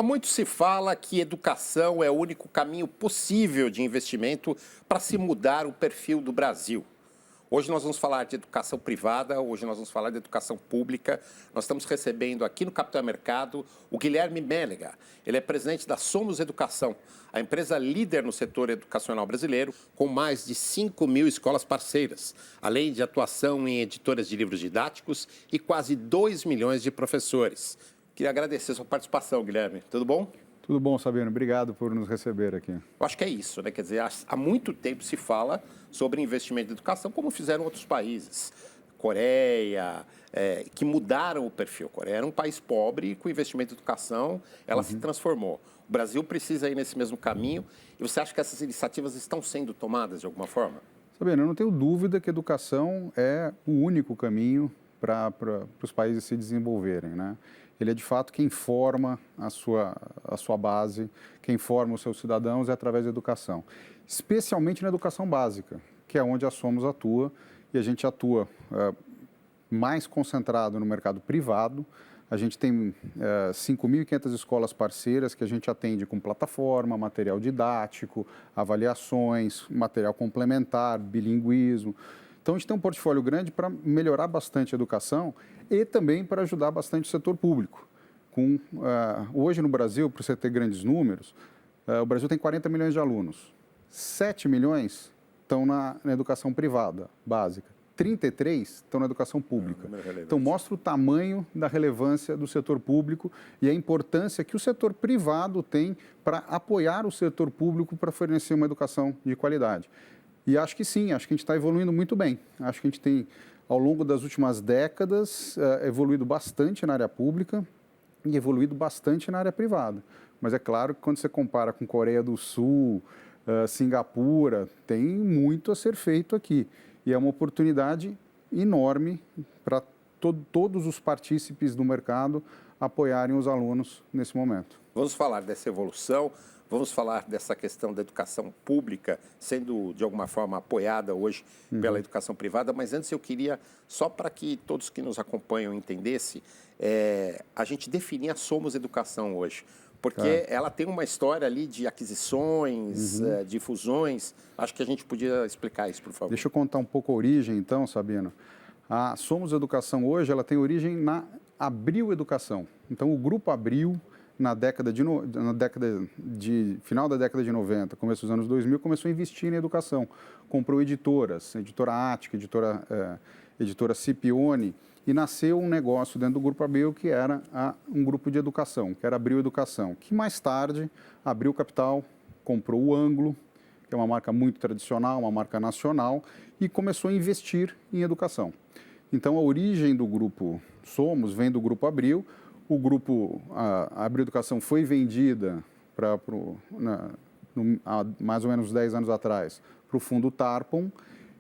Há muito se fala que educação é o único caminho possível de investimento para se mudar o perfil do Brasil. Hoje nós vamos falar de educação privada, hoje nós vamos falar de educação pública. Nós estamos recebendo aqui no Capital Mercado o Guilherme Mélega. Ele é presidente da Somos Educação, a empresa líder no setor educacional brasileiro, com mais de 5.000 escolas parceiras, além de atuação em editoras de livros didáticos e quase 2 milhões de professores. Queria agradecer a sua participação, Guilherme. Tudo bom? Tudo bom, Sabino. Obrigado por nos receber aqui. Eu acho que é isso, né? Quer dizer, há muito tempo se fala sobre investimento em educação, como fizeram outros países. Coreia, que mudaram o perfil. A Coreia era um país pobre e com investimento em educação, ela se transformou. O Brasil precisa ir nesse mesmo caminho. E você acha que essas iniciativas estão sendo tomadas de alguma forma? Sabino, eu não tenho dúvida que a educação é o único caminho para os países se desenvolverem, né? Ele é, de fato, quem forma a sua base, quem forma os seus cidadãos é através da educação. Especialmente na educação básica, que é onde a Somos atua, e a gente atua mais concentrado no mercado privado. A gente tem 5.500 escolas parceiras que a gente atende com plataforma, material didático, avaliações, material complementar, bilinguismo. Então, a gente tem um portfólio grande para melhorar bastante a educação e também para ajudar bastante o setor público. Hoje, no Brasil, para você ter grandes números, o Brasil tem 40 milhões de alunos. 7 milhões estão na educação privada, básica. 33 estão na educação pública. Então, mostra o tamanho da relevância do setor público e a importância que o setor privado tem para apoiar o setor público para fornecer uma educação de qualidade. E acho que sim, acho que a gente está evoluindo muito bem. Acho que a gente tem, ao longo das últimas décadas, evoluído bastante na área pública e evoluído bastante na área privada. Mas é claro que quando você compara com Coreia do Sul, Singapura, tem muito a ser feito aqui. E é uma oportunidade enorme para todos os partícipes do mercado apoiarem os alunos nesse momento. Vamos falar dessa evolução. Vamos falar dessa questão da educação pública sendo, de alguma forma, apoiada hoje pela educação privada, mas antes eu queria, só para que todos que nos acompanham entendessem, a gente definir a Somos Educação hoje, porque ela tem uma história ali de aquisições, de fusões. Acho que a gente podia explicar isso, por favor. Deixa eu contar um pouco a origem, então, Sabino. A Somos Educação hoje, ela tem origem na Abril Educação. Então, o Grupo Abril, final da década de 90, começo dos anos 2000, começou a investir em educação. Comprou editoras, editora Ática, editora Scipione, e nasceu um negócio dentro do Grupo Abril que era um grupo de educação, que era Abril Educação, que mais tarde Abril Capital comprou o Anglo, que é uma marca muito tradicional, uma marca nacional, e começou a investir em educação. Então, a origem do Grupo Somos vem do Grupo Abril. O grupo, a Abril Educação foi vendida há mais ou menos 10 anos atrás para o fundo Tarpon,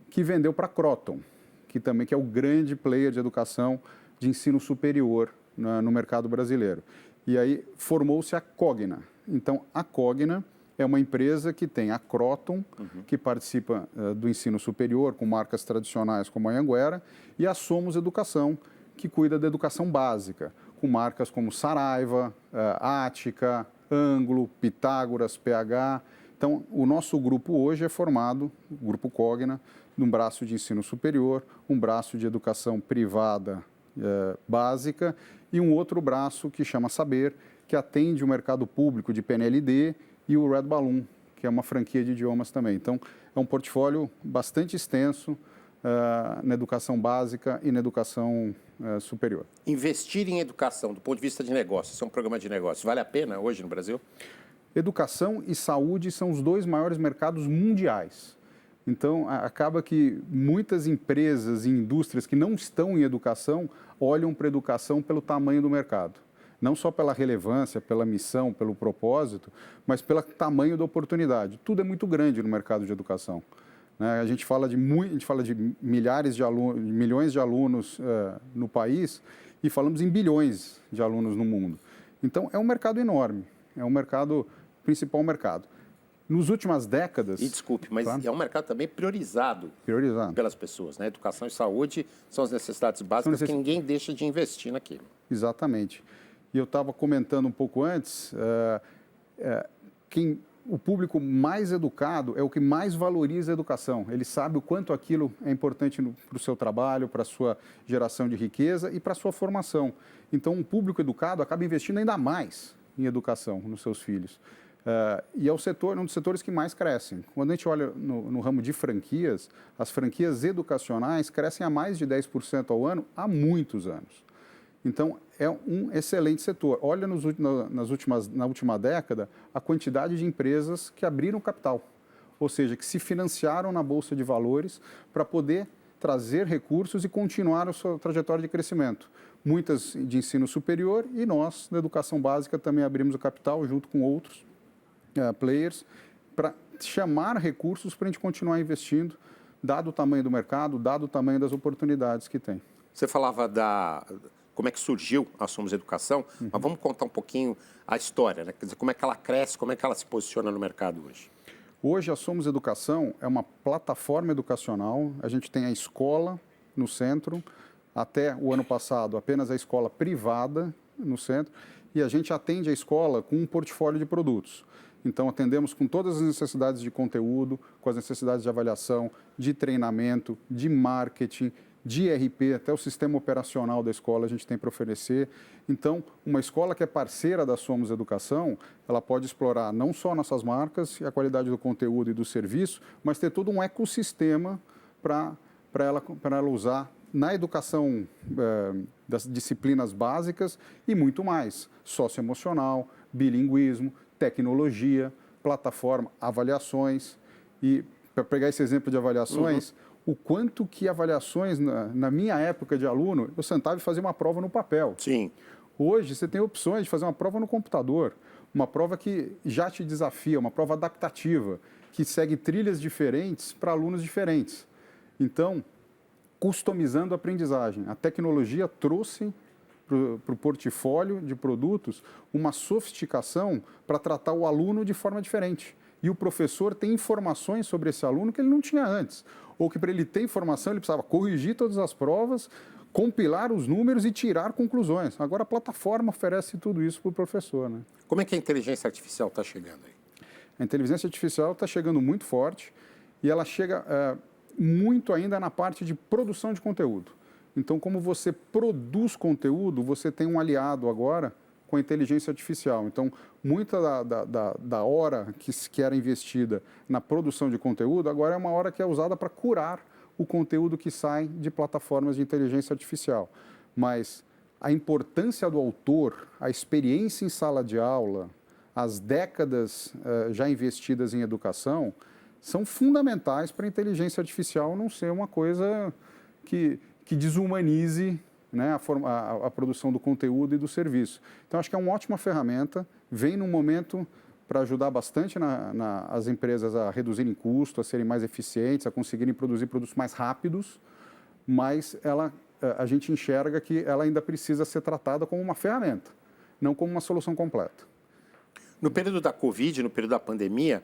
que vendeu para a Croton, que é o grande player de educação de ensino superior no mercado brasileiro. E aí formou-se a Cogna. Então, a Cogna é uma empresa que tem a Croton, que participa do ensino superior, com marcas tradicionais como a Anhanguera, e a Somos Educação, que cuida da educação básica, com marcas como Saraiva, Ática, Anglo, Pitágoras, PH. Então, o nosso grupo hoje é formado, o Grupo Cogna, de um braço de ensino superior, um braço de educação privada básica e um outro braço que chama Saber, que atende o mercado público de PNLD e o Red Balloon, que é uma franquia de idiomas também. Então, é um portfólio bastante extenso na educação básica e na educação superior. Investir em educação, do ponto de vista de negócio, isso é um programa de negócio, vale a pena hoje no Brasil? Educação e saúde são os dois maiores mercados mundiais. Então, acaba que muitas empresas e indústrias que não estão em educação olham para a educação pelo tamanho do mercado. Não só pela relevância, pela missão, pelo propósito, mas pelo tamanho da oportunidade. Tudo é muito grande no mercado de educação. A gente fala de milhares de alunos, milhões de alunos no país e falamos em bilhões de alunos no mundo. Então, é um mercado enorme, é um principal mercado. Nas últimas décadas... E desculpe, mas é um mercado também priorizado pelas pessoas, né? Educação e saúde são as necessidades básicas que ninguém deixa de investir naquilo. Exatamente. E eu estava comentando um pouco antes, o público mais educado é o que mais valoriza a educação. Ele sabe o quanto aquilo é importante para o seu trabalho, para a sua geração de riqueza e para a sua formação. Então, um público educado acaba investindo ainda mais em educação nos seus filhos. E é um dos setores que mais crescem. Quando a gente olha no ramo de franquias, as franquias educacionais crescem a mais de 10% ao ano há muitos anos. Então, é um excelente setor. Olha na última década a quantidade de empresas que abriram capital, ou seja, que se financiaram na Bolsa de Valores para poder trazer recursos e continuar a sua trajetória de crescimento. Muitas de ensino superior e nós, da educação básica, também abrimos o capital junto com outros players para chamar recursos para a gente continuar investindo, dado o tamanho do mercado, dado o tamanho das oportunidades que tem. Você falava como é que surgiu a Somos Educação, mas vamos contar um pouquinho a história, né? Quer dizer, como é que ela cresce, como é que ela se posiciona no mercado hoje? Hoje a Somos Educação é uma plataforma educacional, a gente tem a escola no centro, até o ano passado apenas a escola privada no centro, e a gente atende a escola com um portfólio de produtos. Então, atendemos com todas as necessidades de conteúdo, com as necessidades de avaliação, de treinamento, de marketing, de IRP, até o sistema operacional da escola a gente tem para oferecer. Então, uma escola que é parceira da Somos Educação, ela pode explorar não só nossas marcas e a qualidade do conteúdo e do serviço, mas ter todo um ecossistema para ela usar na educação das disciplinas básicas e muito mais. Socioemocional, bilinguismo, tecnologia, plataforma, avaliações. E, para pegar esse exemplo de avaliações, o quanto que avaliações, na minha época de aluno, eu sentava e fazia uma prova no papel. Sim. Hoje, você tem opções de fazer uma prova no computador, uma prova que já te desafia, uma prova adaptativa, que segue trilhas diferentes para alunos diferentes. Então, customizando a aprendizagem. A tecnologia trouxe para o portfólio de produtos uma sofisticação para tratar o aluno de forma diferente. E o professor tem informações sobre esse aluno que ele não tinha antes. Ou que para ele ter informação ele precisava corrigir todas as provas, compilar os números e tirar conclusões. Agora a plataforma oferece tudo isso para o professor, né? Como é que a inteligência artificial está chegando aí? A inteligência artificial está chegando muito forte e ela chega muito ainda na parte de produção de conteúdo. Então, como você produz conteúdo, você tem um aliado agora com a inteligência artificial. Então, muita da hora que era investida na produção de conteúdo, agora é uma hora que é usada para curar o conteúdo que sai de plataformas de inteligência artificial. Mas a importância do autor, a experiência em sala de aula, as décadas já investidas em educação, são fundamentais para a inteligência artificial não ser uma coisa que desumanize, né, a produção do conteúdo e do serviço. Então, acho que é uma ótima ferramenta, vem num momento para ajudar bastante as empresas a reduzirem custo, a serem mais eficientes, a conseguirem produzir produtos mais rápidos, mas a gente enxerga que ela ainda precisa ser tratada como uma ferramenta, não como uma solução completa. No período da Covid, no período da pandemia,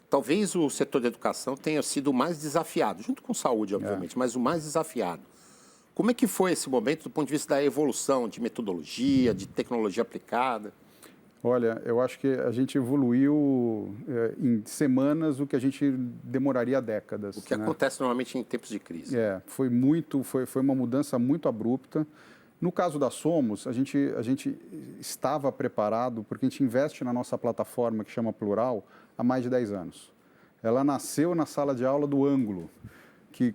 talvez o setor da educação tenha sido o mais desafiado, junto com saúde, obviamente, mas o mais desafiado. Como é que foi esse momento do ponto de vista da evolução de metodologia, de tecnologia aplicada? Olha, eu acho que a gente evoluiu em semanas o que a gente demoraria décadas. O que acontece normalmente em tempos de crise. Foi uma mudança muito abrupta. No caso da Somos, a gente estava preparado porque a gente investe na nossa plataforma que chama Plural há mais de 10 anos. Ela nasceu na sala de aula do Ângulo,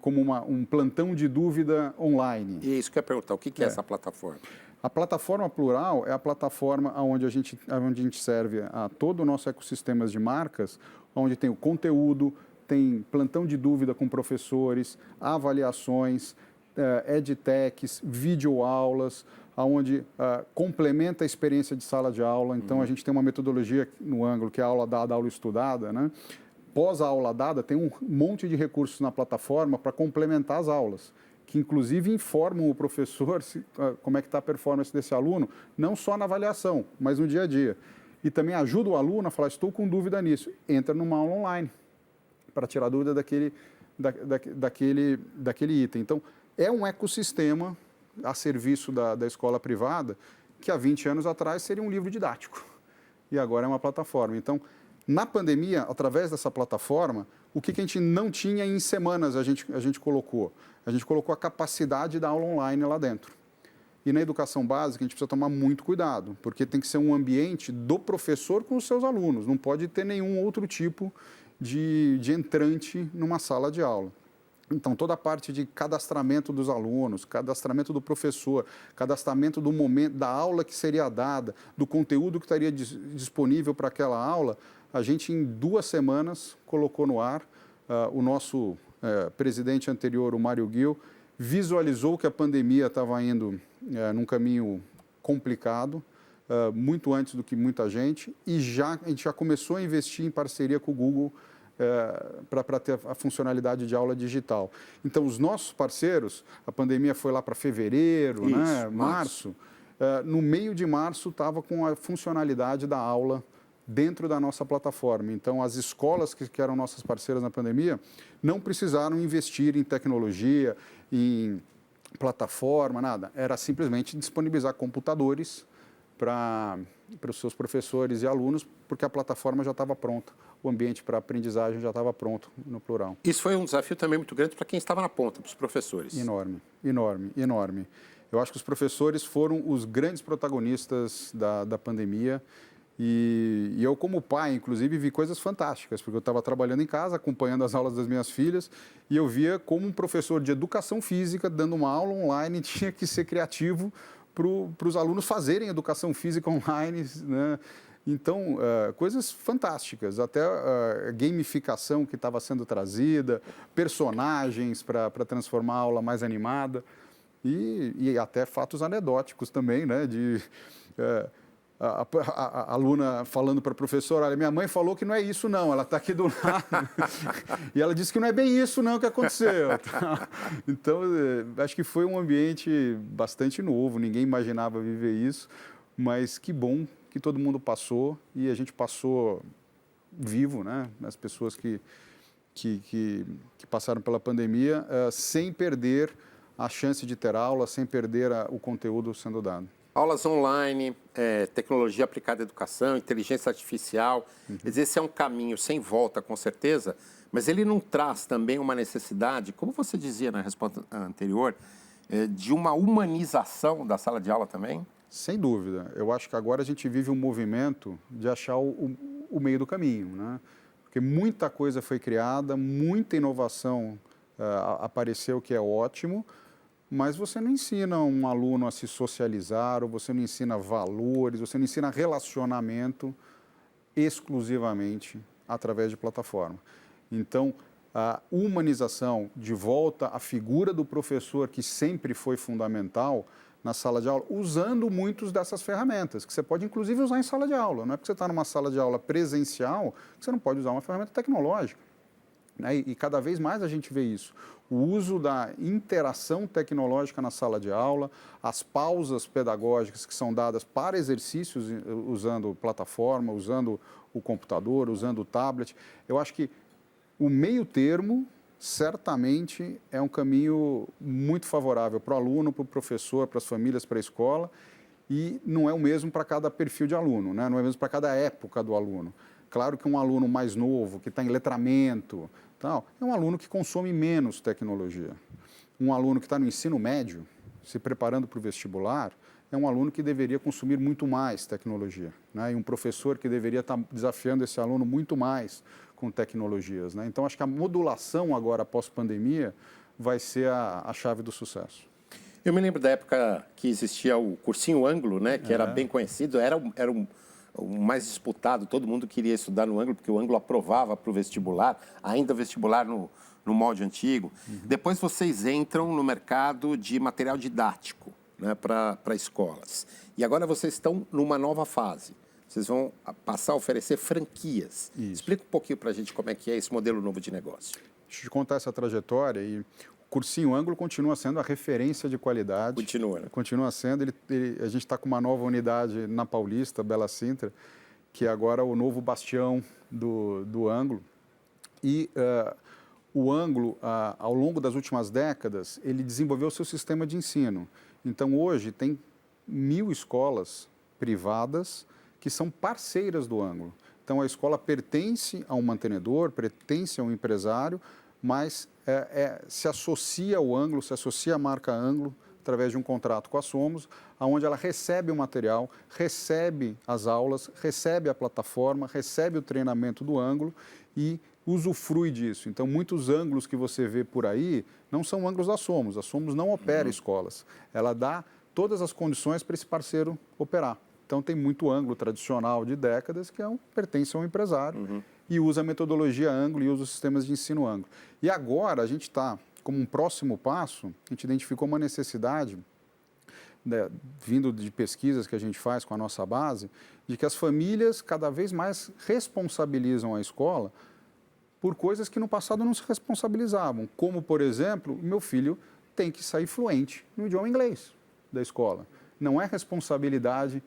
como um plantão de dúvida online. E isso que eu ia perguntar, o que é essa plataforma? A plataforma Plural é a plataforma onde a gente serve a todo o nosso ecossistema de marcas, onde tem o conteúdo, tem plantão de dúvida com professores, avaliações, edtechs, videoaulas, onde complementa a experiência de sala de aula. Então, a gente tem uma metodologia no Ângulo, que é a aula dada, aula estudada, né? Pós a aula dada, tem um monte de recursos na plataforma para complementar as aulas, que inclusive informam o professor como é que está a performance desse aluno, não só na avaliação, mas no dia a dia. E também ajuda o aluno a falar, estou com dúvida nisso. Entra numa aula online para tirar dúvida daquele item. Então, é um ecossistema a serviço da escola privada que há 20 anos atrás seria um livro didático. E agora é uma plataforma. Então, na pandemia, através dessa plataforma, o que a gente não tinha em semanas a gente colocou? A gente colocou a capacidade da aula online lá dentro. E na educação básica, a gente precisa tomar muito cuidado, porque tem que ser um ambiente do professor com os seus alunos. Não pode ter nenhum outro tipo de entrante numa sala de aula. Então, toda a parte de cadastramento dos alunos, cadastramento do professor, cadastramento do momento, da aula que seria dada, do conteúdo que estaria disponível para aquela aula, a gente, em 2 semanas, colocou no ar. O nosso presidente anterior, o Mário Ghil, visualizou que a pandemia estava indo num caminho complicado, muito antes do que muita gente, e a gente já começou a investir em parceria com o Google para ter a funcionalidade de aula digital. Então, os nossos parceiros, a pandemia foi lá para fevereiro, Isso, né, março. No meio de março estava com a funcionalidade da aula dentro da nossa plataforma. Então, as escolas que eram nossas parceiras na pandemia não precisaram investir em tecnologia, em plataforma, nada. Era simplesmente disponibilizar computadores para os seus professores e alunos, porque a plataforma já estava pronta. O ambiente para aprendizagem já estava pronto, no plural. Isso foi um desafio também muito grande para quem estava na ponta, para os professores. Enorme, enorme, enorme. Eu acho que os professores foram os grandes protagonistas da pandemia. E eu, como pai, inclusive, vi coisas fantásticas, porque eu estava trabalhando em casa, acompanhando as aulas das minhas filhas, e eu via como um professor de educação física, dando uma aula online, tinha que ser criativo para os alunos fazerem educação física online, né? Então, coisas fantásticas, até a gamificação que estava sendo trazida, personagens para transformar a aula mais animada, e até fatos anedóticos também, né? A aluna falando para a professora, olha, minha mãe falou que não é isso não, ela está aqui do lado. E ela disse que não é bem isso não que aconteceu. Então, acho que foi um ambiente bastante novo, ninguém imaginava viver isso, mas que bom que todo mundo passou e a gente passou vivo, né? As pessoas que passaram pela pandemia, sem perder a chance de ter aula, sem perder o conteúdo sendo dado. Aulas online, tecnologia aplicada à educação, inteligência artificial. Quer dizer, esse é um caminho sem volta, com certeza, mas ele não traz também uma necessidade, como você dizia na resposta anterior, de uma humanização da sala de aula também? Sem dúvida. Eu acho que agora a gente vive um movimento de achar o meio do caminho, né? Porque muita coisa foi criada, muita inovação apareceu, que é ótimo, mas você não ensina um aluno a se socializar, ou você não ensina valores, você não ensina relacionamento exclusivamente através de plataforma. Então, a humanização, de volta à figura do professor, que sempre foi fundamental na sala de aula, usando muitas dessas ferramentas, que você pode inclusive usar em sala de aula. Não é porque você está numa sala de aula presencial que você não pode usar uma ferramenta tecnológica. Né? E cada vez mais a gente vê isso. O uso da interação tecnológica na sala de aula, as pausas pedagógicas que são dadas para exercícios usando plataforma, usando o computador, usando o tablet. Eu acho que o meio termo, certamente, é um caminho muito favorável para o aluno, para o professor, para as famílias, para a escola, e não é o mesmo para cada perfil de aluno, né? Não é o mesmo para cada época do aluno. Claro que um aluno mais novo, que está em letramento, tal, é um aluno que consome menos tecnologia. Um aluno que está no ensino médio, se preparando para o vestibular, é um aluno que deveria consumir muito mais tecnologia, né? E um professor que deveria estar desafiando esse aluno muito mais com tecnologias, né? Então, acho que a modulação agora, após-pandemia, vai ser a chave do sucesso. Eu me lembro da época que existia o cursinho Ângulo, né? Que era bem conhecido, era o mais disputado, todo mundo queria estudar no Ângulo, porque o Ângulo aprovava para o vestibular, ainda o vestibular no molde antigo. Depois vocês entram no mercado de material didático, né, para escolas. E agora vocês estão numa nova fase. Vocês vão passar a oferecer franquias. Isso. Explica um pouquinho para a gente como é que é esse modelo novo de negócio. Deixa eu te contar essa trajetória e o Cursinho Ângulo continua sendo a referência de qualidade. Continua, né? Continua sendo. A gente está com uma nova unidade na Paulista, Bela Sintra, que é agora o novo bastião do Ângulo. E o Ângulo, ao longo das últimas décadas, ele desenvolveu o seu sistema de ensino. Então, hoje, tem 1.000 escolas privadas que são parceiras do Ângulo. Então, a escola pertence a um mantenedor, pertence a um empresário, mas se associa ao Ângulo, se associa à marca Ângulo, através de um contrato com a Somos, onde ela recebe o material, recebe as aulas, recebe a plataforma, recebe o treinamento do Ângulo e usufrui disso. Então, muitos ângulos que você vê por aí não são ângulos da Somos. A Somos não opera escolas. Ela dá todas as condições para esse parceiro operar. Então, tem muito ângulo tradicional de décadas que pertence a um empresário e usa a metodologia ângulo e usa os sistemas de ensino ângulo. E agora, a gente está, como um próximo passo, a gente identificou uma necessidade, né, vindo de pesquisas que a gente faz com a nossa base, de que as famílias cada vez mais responsabilizam a escola por coisas que no passado não se responsabilizavam. Como, por exemplo, meu filho tem que sair fluente no idioma inglês da escola. Não é responsabilidade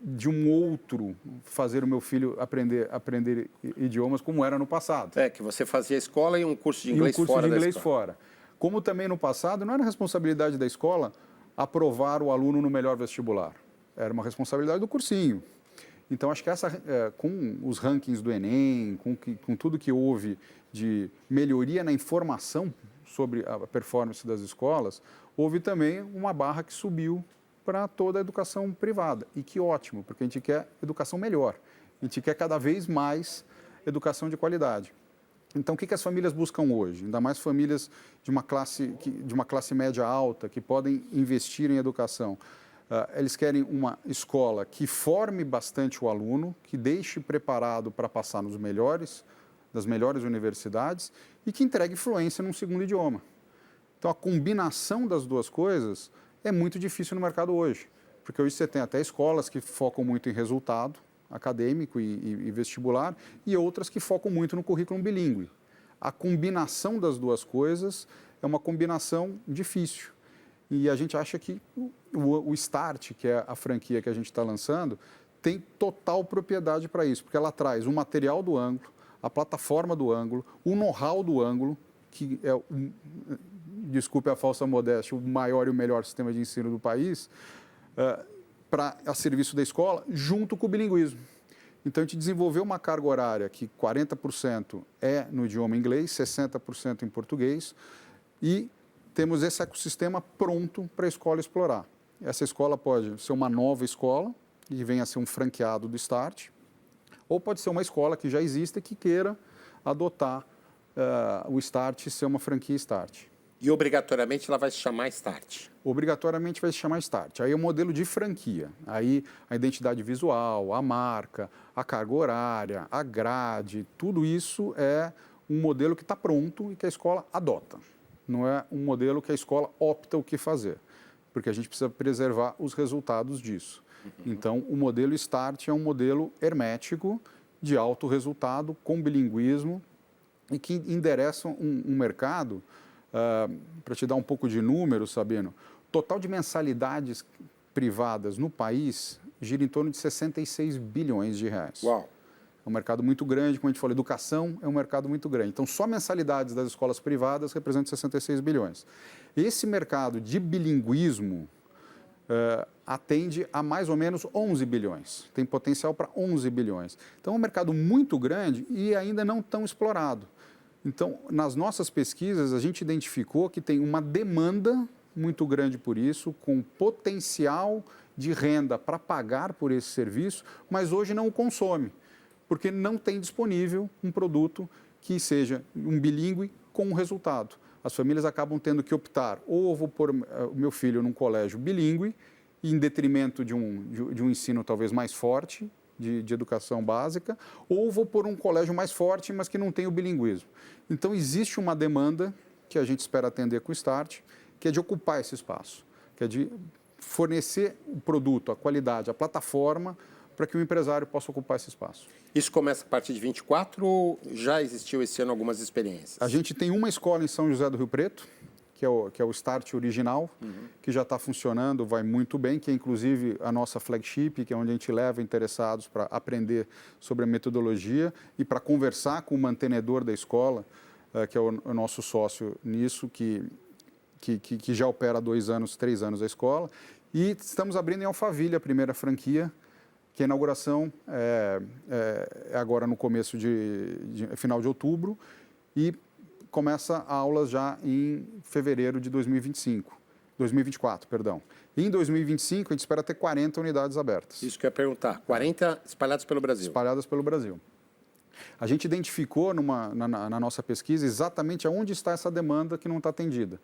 de um outro fazer o meu filho aprender idiomas como era no passado. Que você fazia escola e um curso de inglês fora da escola. E um curso de inglês fora. Como também no passado, não era responsabilidade da escola aprovar o aluno no melhor vestibular. Era uma responsabilidade do cursinho. Então, acho que com os rankings do Enem, com tudo que houve de melhoria na informação sobre a performance das escolas, houve também uma barra que subiu para toda a educação privada. E que ótimo, porque a gente quer educação melhor. A gente quer cada vez mais educação de qualidade. Então, o que as famílias buscam hoje? Ainda mais famílias de uma classe média alta, que podem investir em educação. Eles querem uma escola que forme bastante o aluno, que deixe preparado para passar das melhores universidades e que entregue fluência num segundo idioma. Então, a combinação das duas coisas é muito difícil no mercado hoje, porque hoje você tem até escolas que focam muito em resultado acadêmico e vestibular e outras que focam muito no currículo bilíngue. A combinação das duas coisas é uma combinação difícil. E a gente acha que o Start, que é a franquia que a gente está lançando, tem total propriedade para isso, porque ela traz o material do ângulo, a plataforma do ângulo, o know-how do ângulo, que é, desculpe a falsa modéstia, o maior e o melhor sistema de ensino do país, a serviço da escola, junto com o bilinguismo. Então, a gente desenvolveu uma carga horária que 40% é no idioma inglês, 60% em português, e temos esse ecossistema pronto para a escola explorar. Essa escola pode ser uma nova escola, que venha a ser um franqueado do Start, ou pode ser uma escola que já existe e que queira adotar o Start e ser uma franquia Start. E obrigatoriamente ela vai se chamar Start? Obrigatoriamente vai se chamar Start. Aí é o modelo de franquia. Aí a identidade visual, a marca, a carga horária, a grade, tudo isso é um modelo que está pronto e que a escola adota. Não é um modelo que a escola opta o que fazer, porque a gente precisa preservar os resultados disso. Então, o modelo Start é um modelo hermético, de alto resultado, com bilinguismo, e que endereça um mercado, para te dar um pouco de número, Sabino, total de mensalidades privadas no país gira em torno de 66 bilhões de reais. Uau! É um mercado muito grande, como a gente falou, educação é um mercado muito grande. Então, só mensalidades das escolas privadas representam 66 bilhões. Esse mercado de bilinguismo atende a mais ou menos 11 bilhões. Tem potencial para 11 bilhões. Então, é um mercado muito grande e ainda não tão explorado. Então, nas nossas pesquisas, a gente identificou que tem uma demanda muito grande por isso, com potencial de renda para pagar por esse serviço, mas hoje não o consome, porque não tem disponível um produto que seja um bilíngue com um resultado. As famílias acabam tendo que optar, ou eu vou pôr o meu filho num colégio bilíngue, em detrimento de um ensino talvez mais forte, de educação básica, ou vou pôr um colégio mais forte, mas que não tem o bilinguismo. Então, existe uma demanda que a gente espera atender com o Start, que é de ocupar esse espaço, que é de fornecer o produto, a qualidade, a plataforma, para que o empresário possa ocupar esse espaço. Isso começa a partir de 24 ou já existiu esse ano algumas experiências? A gente tem uma escola em São José do Rio Preto, que é o Start original, que já está funcionando, vai muito bem, que é inclusive a nossa flagship, que é onde a gente leva interessados para aprender sobre a metodologia e para conversar com o mantenedor da escola, que é o nosso sócio nisso, que já opera há 2 anos, 3 anos a escola. E estamos abrindo em Alphaville a primeira franquia, que a inauguração é agora no começo final de outubro e começa aulas já em fevereiro de 2024, perdão. E em 2025 a gente espera ter 40 unidades abertas. Isso que eu ia perguntar, 40 espalhadas pelo Brasil. Espalhadas pelo Brasil. A gente identificou na nossa pesquisa exatamente aonde está essa demanda que não está atendida.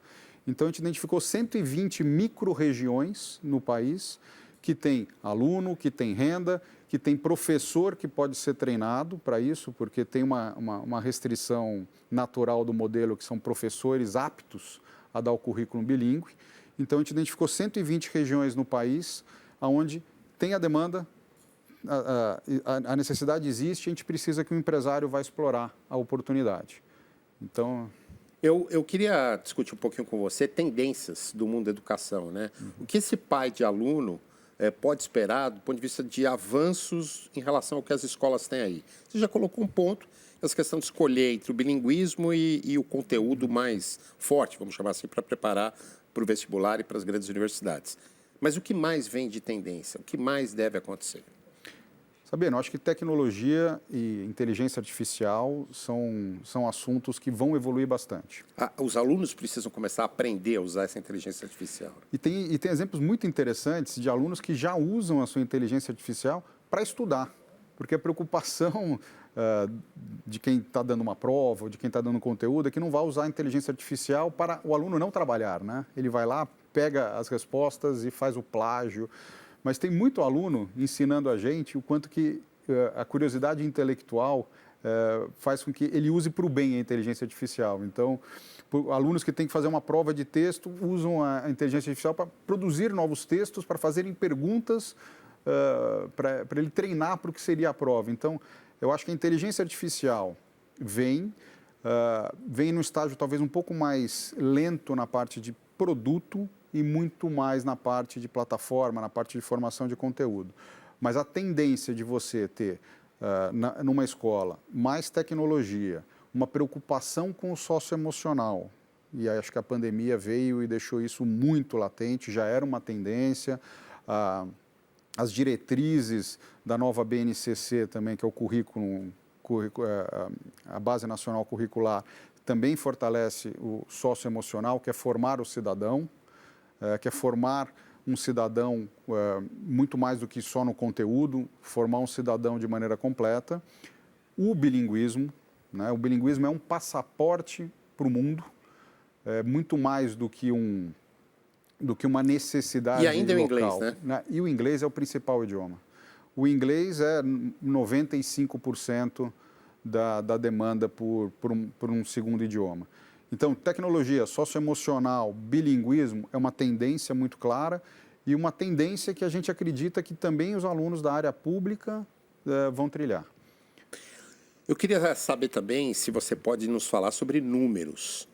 Então a gente identificou 120 micro-regiões no país que tem aluno, que tem renda, que tem professor que pode ser treinado para isso, porque tem uma restrição natural do modelo, que são professores aptos a dar o currículo bilíngue. Então, a gente identificou 120 regiões no país onde tem a demanda, a necessidade existe, a gente precisa que o empresário vá explorar a oportunidade. Então... Eu queria discutir um pouquinho com você tendências do mundo da educação, né? O que esse pai de aluno pode esperar do ponto de vista de avanços em relação ao que as escolas têm aí? Você já colocou um ponto, essa questão de escolher entre o bilinguismo e o conteúdo mais forte, vamos chamar assim, para preparar para o vestibular e para as grandes universidades. Mas o que mais vem de tendência? O que mais deve acontecer? Sabino, eu acho que tecnologia e inteligência artificial são assuntos que vão evoluir bastante. Os alunos precisam começar a aprender a usar essa inteligência artificial. E tem exemplos muito interessantes de alunos que já usam a sua inteligência artificial para estudar, porque a preocupação de quem está dando uma prova ou de quem está dando conteúdo é que não vai usar a inteligência artificial para o aluno não trabalhar, né? Ele vai lá, pega as respostas e faz o plágio. Mas tem muito aluno ensinando a gente o quanto que a curiosidade intelectual faz com que ele use para o bem a inteligência artificial. Então, alunos que têm que fazer uma prova de texto usam a inteligência artificial para produzir novos textos, para fazerem perguntas, para ele treinar para o que seria a prova. Então, eu acho que a inteligência artificial vem no estágio talvez um pouco mais lento na parte de produto, e muito mais na parte de plataforma, na parte de formação de conteúdo. Mas a tendência de você ter, numa escola, mais tecnologia, uma preocupação com o socioemocional, e acho que a pandemia veio e deixou isso muito latente, já era uma tendência, as diretrizes da nova BNCC também, que é o a Base Nacional Curricular, também fortalece o socioemocional, que é formar o cidadão, que é formar um cidadão muito mais do que só no conteúdo, formar um cidadão de maneira completa. O bilinguismo, né? O bilinguismo é um passaporte para o mundo, muito mais do que uma necessidade local. E ainda o inglês, né? E o inglês é o principal idioma. O inglês é 95% da demanda por um segundo idioma. Então, tecnologia socioemocional, bilinguismo é uma tendência muito clara e uma tendência que a gente acredita que também os alunos da área pública vão trilhar. Eu queria saber também se você pode nos falar sobre números.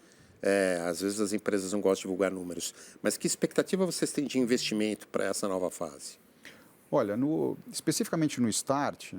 Às vezes as empresas não gostam de divulgar números, mas que expectativa vocês têm de investimento para essa nova fase? Olha, especificamente no Start,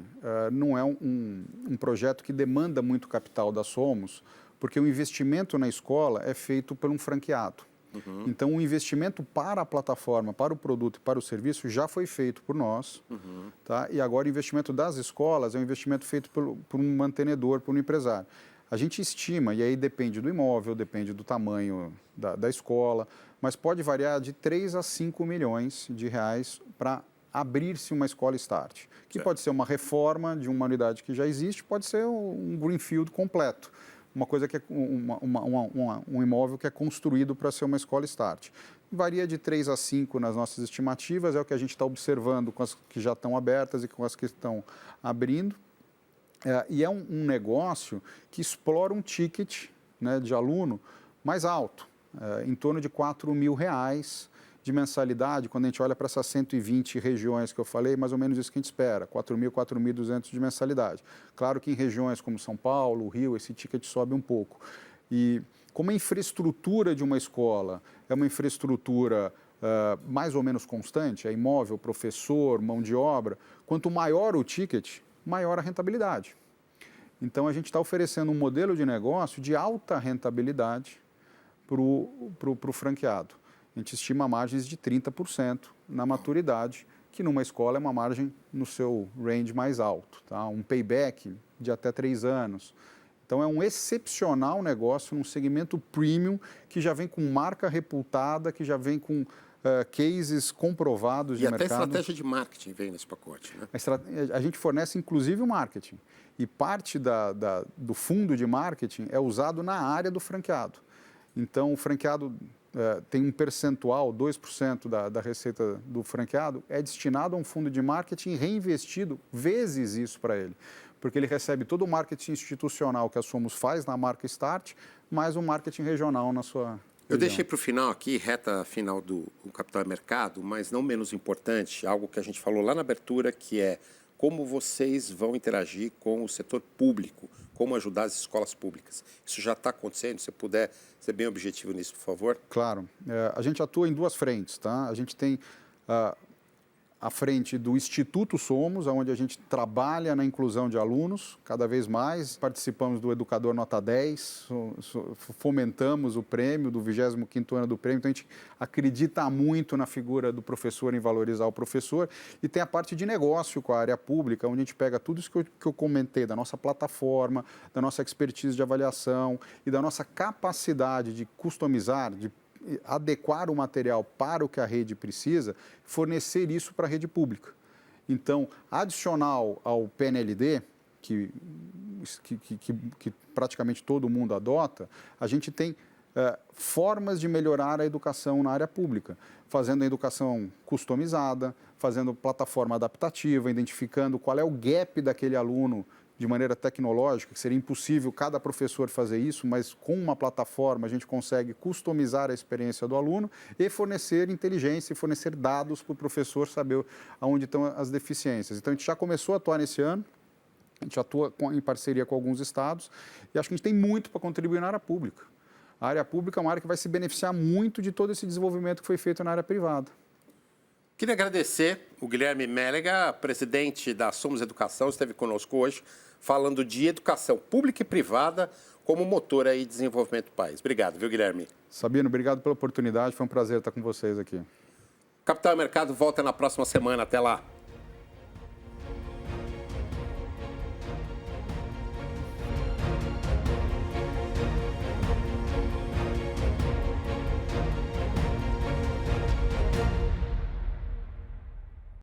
não é um projeto que demanda muito capital da Somos, porque o investimento na escola é feito por um franqueado. Uhum. Então, o investimento para a plataforma, para o produto e para o serviço já foi feito por nós. Uhum. Tá? E agora o investimento das escolas é um investimento feito por um mantenedor, por um empresário. A gente estima, e aí depende do imóvel, depende do tamanho da escola, mas pode variar de 3 a 5 milhões de reais para abrir-se uma escola Start, que pode ser uma reforma de uma unidade que já existe, pode ser um greenfield completo. Uma coisa que é um imóvel que é construído para ser uma escola Start. Varia de 3 a 5 nas nossas estimativas, é o que a gente está observando com as que já estão abertas e com as que estão abrindo. E é um negócio que explora um ticket, né, de aluno mais alto, em torno de R$4.000 de mensalidade. Quando a gente olha para essas 120 regiões que eu falei, mais ou menos isso que a gente espera, 4.000, 4.200 de mensalidade. Claro que em regiões como São Paulo, Rio, esse ticket sobe um pouco. E como a infraestrutura de uma escola é uma infraestrutura mais ou menos constante, é imóvel, professor, mão de obra, quanto maior o ticket, maior a rentabilidade. Então, a gente está oferecendo um modelo de negócio de alta rentabilidade para o franqueado. a gente estima margens de 30% na maturidade, que numa escola é uma margem no seu range mais alto, tá? Um payback de até 3 anos. Então, é um excepcional negócio num segmento premium que já vem com marca reputada, que já vem com cases comprovados de mercado. E até estratégia de marketing vem nesse pacote, né? A gente fornece, inclusive, o marketing. E parte do fundo de marketing é usado na área do franqueado. Então, o franqueado tem um percentual, 2% da receita do franqueado, é destinado a um fundo de marketing reinvestido vezes isso para ele. Porque ele recebe todo o marketing institucional que a Somos faz na marca Start, mais um marketing regional na sua região. Eu deixei para o final aqui, reta final do Capital e Mercado, mas não menos importante, algo que a gente falou lá na abertura, que é como vocês vão interagir com o setor público, como ajudar as escolas públicas. Isso já está acontecendo? Se puder ser bem objetivo nisso, por favor. Claro. A gente atua em 2 frentes, tá? A gente tem a frente do Instituto Somos, onde a gente trabalha na inclusão de alunos, cada vez mais. Participamos do Educador Nota 10, fomentamos o prêmio do 25º ano do prêmio, então a gente acredita muito na figura do professor, em valorizar o professor. E tem a parte de negócio com a área pública, onde a gente pega tudo isso que eu comentei, da nossa plataforma, da nossa expertise de avaliação e da nossa capacidade de customizar, de adequar o material para o que a rede precisa, fornecer isso para a rede pública. Então, adicional ao PNLD, que praticamente todo mundo adota, a gente tem formas de melhorar a educação na área pública, fazendo a educação customizada, fazendo plataforma adaptativa, identificando qual é o gap daquele aluno de maneira tecnológica, que seria impossível cada professor fazer isso, mas com uma plataforma a gente consegue customizar a experiência do aluno e fornecer inteligência e fornecer dados para o professor saber onde estão as deficiências. Então, a gente já começou a atuar nesse ano, a gente atua em parceria com alguns estados e acho que a gente tem muito para contribuir na área pública. A área pública é uma área que vai se beneficiar muito de todo esse desenvolvimento que foi feito na área privada. Queria agradecer o Guilherme Mélega, presidente da Somos Educação, esteve conosco hoje, falando de educação pública e privada como motor aí de desenvolvimento do país. Obrigado, viu, Guilherme? Sabino, obrigado pela oportunidade, foi um prazer estar com vocês aqui. Capital e Mercado volta na próxima semana, até lá.